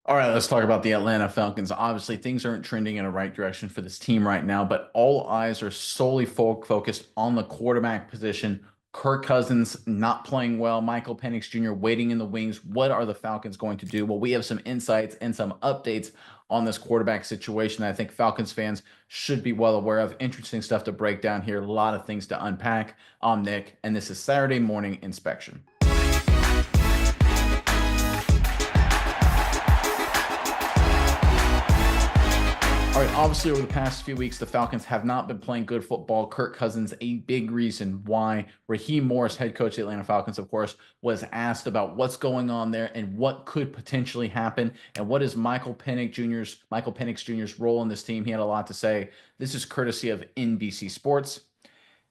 All right, let's talk about the Atlanta Falcons. Obviously, things aren't trending in the right direction for this team right now, but all eyes are solely focused on the quarterback position. Kirk Cousins not playing well, Michael Penix Jr. waiting in the wings. What are the Falcons going to do? Well, we have some insights and some updates on this quarterback situation that I think Falcons fans should be well aware of. Interesting stuff to break down here, a lot of things to unpack. I'm Nick, and this is Saturday Morning Inspection. All right, obviously, over the past few weeks, the Falcons have not been playing good football. Kirk Cousins, a big reason why. Raheem Morris, head coach of the Atlanta Falcons, of course, was asked about what's going on there and what could potentially happen and what is Michael Penix Jr.'s role in this team. He had a lot to say. This is courtesy of NBC Sports.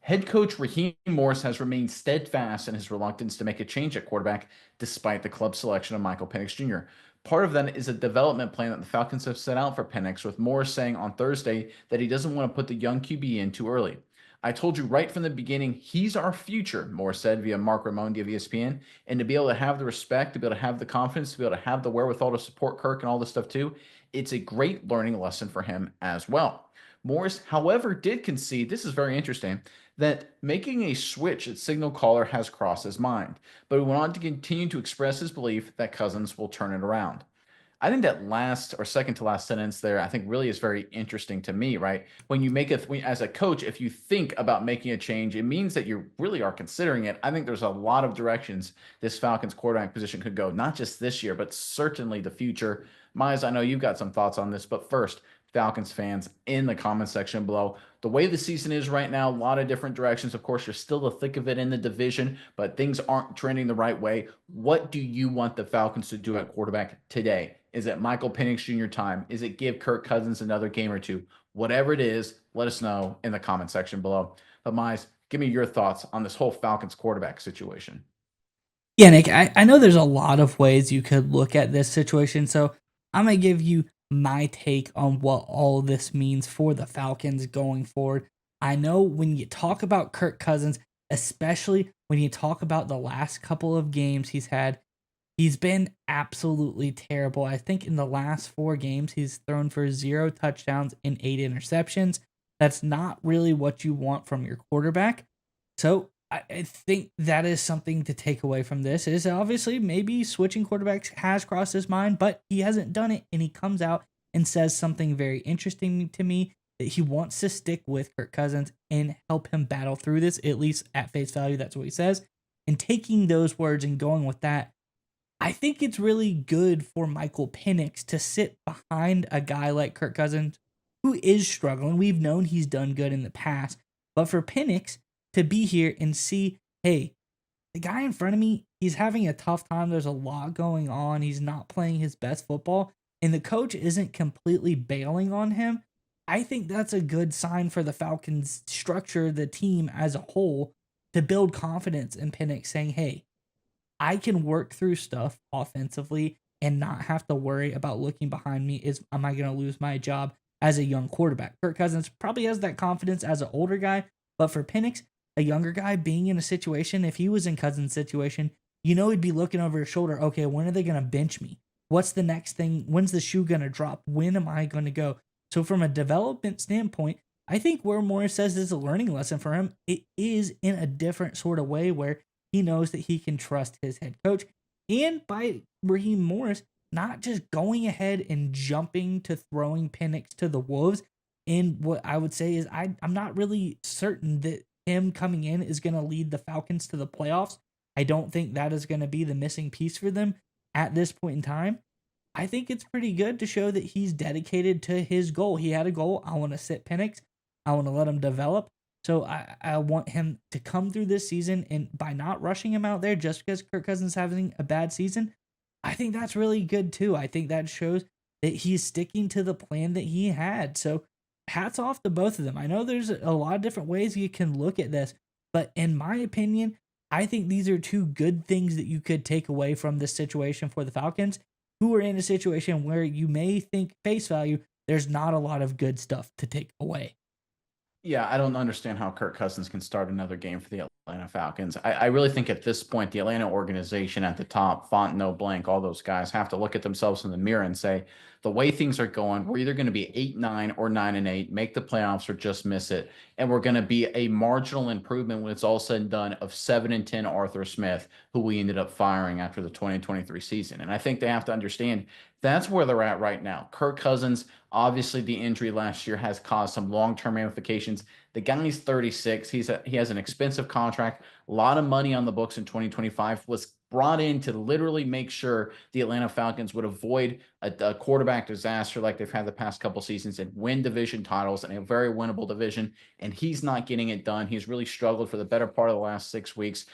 Head coach Raheem Morris has remained steadfast in his reluctance to make a change at quarterback despite the club's selection of Michael Penix Jr. Part of that is a development plan that the Falcons have set out for Penix, with Morris saying on Thursday that he doesn't want to put the young QB in too early. I told you right from the beginning, he's our future, Morris said via Mark Raimondi of ESPN. And to be able to have the respect, to be able to have the confidence, to be able to have the wherewithal to support Kirk and all this stuff too, it's a great learning lesson for him as well. Morris, however, did concede, this is very interesting, that making a switch at signal caller has crossed his mind, but he went on to continue to express his belief that Cousins will turn it around. I think that last or second to last sentence there, I think really is very interesting to me, right? When you make as a coach, if you think about making a change, it means that you really are considering it. I think there's a lot of directions this Falcons quarterback position could go, not just this year, but certainly the future. Miles, I know you've got some thoughts on this, but first, Falcons fans in the comment section below. The way the season is right now, a lot of different directions. Of course, you're still the thick of it in the division, but things aren't trending the right way. What do you want the Falcons to do at quarterback today? Is it Michael Penix Jr. time? Is it give Kirk Cousins another game or two? Whatever it is, let us know in the comment section below. But Miles, give me your thoughts on this whole Falcons quarterback situation. Yeah, Nick, I know there's a lot of ways you could look at this situation, so I'm going to give you my take on what all of this means for the Falcons going forward. I know when you talk about Kirk Cousins, especially when you talk about the last couple of games he's had, he's been absolutely terrible. I think in the last 4 games, he's thrown for 0 touchdowns and 8 interceptions. That's not really what you want from your quarterback. So I think that is something to take away from this. Is obviously maybe switching quarterbacks has crossed his mind, but he hasn't done it, and he comes out and says something very interesting to me that he wants to stick with Kirk Cousins and help him battle through this. At least at face value, that's what he says. And taking those words and going with that, I think it's really good for Michael Penix to sit behind a guy like Kirk Cousins who is struggling. We've known he's done good in the past, but for Penix to be here and see, hey, the guy in front of me, he's having a tough time. There's a lot going on. He's not playing his best football, and the coach isn't completely bailing on him. I think that's a good sign for the Falcons structure, the team as a whole, to build confidence in Penix saying, hey, I can work through stuff offensively and not have to worry about looking behind me. Am I going to lose my job as a young quarterback? Kirk Cousins probably has that confidence as an older guy, but for Penix, a younger guy being in a situation, if he was in Cousins' situation, he'd be looking over his shoulder. Okay, when are they going to bench me? What's the next thing? When's the shoe going to drop? When am I going to go? So from a development standpoint, I think where Morris says is a learning lesson for him, it is in a different sort of way where he knows that he can trust his head coach. And by Raheem Morris not just going ahead and jumping to throwing Penix to the Wolves. And what I would say is I'm not really certain that him coming in is going to lead the Falcons to the playoffs. I don't think that is going to be the missing piece for them at this point in time. I think it's pretty good to show that he's dedicated to his goal. He had a goal. I want to sit Penix. I want to let him develop. So I want him to come through this season, and by not rushing him out there just because Kirk Cousins is having a bad season, I think that's really good too. I think that shows that he's sticking to the plan that he had. So hats off to both of them. I know there's a lot of different ways you can look at this, but in my opinion, I think these are two good things that you could take away from this situation for the Falcons, who are in a situation where you may think face value, there's not a lot of good stuff to take away. Yeah, I don't understand how Kirk Cousins can start another game for the Atlanta Falcons. I really think at this point, the Atlanta organization at the top, Fontenot, Blank, all those guys have to look at themselves in the mirror and say, the way things are going, we're either going to be 8-9 or 9-8, make the playoffs or just miss it. And we're going to be a marginal improvement when it's all said and done of 7-10 Arthur Smith, who we ended up firing after the 2023 season. And I think they have to understand that's where they're at right now. Kirk Cousins, obviously the injury last year has caused some long-term ramifications. The guy's 36. He has an expensive contract, a lot of money on the books in 2025, was brought in to literally make sure the Atlanta Falcons would avoid a quarterback disaster like they've had the past couple seasons and win division titles in a very winnable division. And he's not getting it done. He's really struggled for the better part of the last 6 weeks.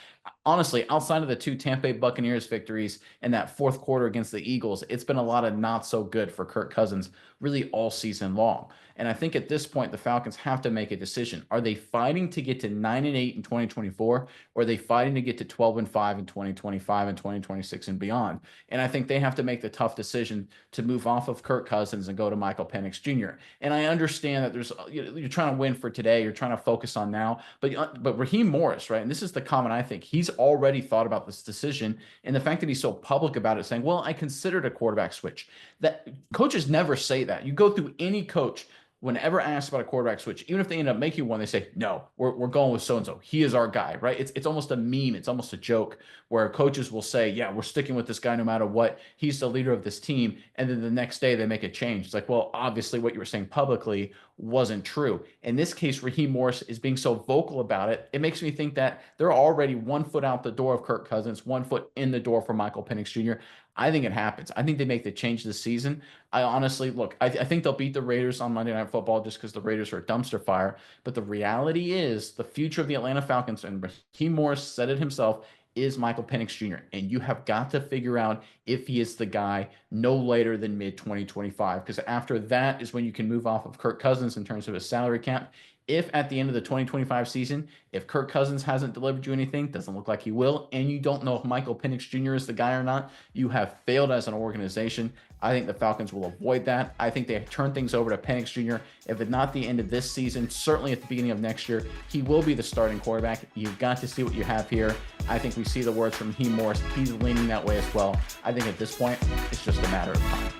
Honestly, outside of the 2 Tampa Bay Buccaneers victories and that fourth quarter against the Eagles, it's been a lot of not so good for Kirk Cousins really all season long. And I think at this point, the Falcons have to make a decision. Are they fighting to get to 9-8 in 2024, or are they fighting to get to 12-5 in 2025 and 2026 and beyond? And I think they have to make the tough decision to move off of Kirk Cousins and go to Michael Penix Jr. And I understand that you're trying to win for today, you're trying to focus on now, but Raheem Morris, right? And this is the comment I think he's already thought about this decision, and the fact that he's so public about it, saying, "Well, I considered a quarterback switch." That coaches never say that. You go through any coach. Whenever asked about a quarterback switch, even if they end up making one, they say, no, we're going with so-and-so. He is our guy, right? It's almost a meme. It's almost a joke where coaches will say, yeah, we're sticking with this guy no matter what. He's the leader of this team. And then the next day they make a change. It's like, well, obviously what you were saying publicly wasn't true. In this case, Raheem Morris is being so vocal about it. It makes me think that they're already 1 foot out the door of Kirk Cousins, 1 foot in the door for Michael Penix Jr. I think it happens. I think they make the change this season. I honestly look, I think they'll beat the Raiders on Monday Night Football just because the Raiders are a dumpster fire. But the reality is the future of the Atlanta Falcons, and Raheem Morris said it himself, is Michael Penix Jr. And you have got to figure out if he is the guy no later than mid-2025, because after that is when you can move off of Kirk Cousins in terms of his salary cap. If at the end of the 2025 season, if Kirk Cousins hasn't delivered you anything, doesn't look like he will, and you don't know if Michael Penix Jr. is the guy or not, you have failed as an organization. I think the Falcons will avoid that. I think they turn things over to Penix Jr. If it's not the end of this season, certainly at the beginning of next year, he will be the starting quarterback. You've got to see what you have here. I think we see the words from Raheem Morris. He's leaning that way as well. I think at this point, it's just a matter of time.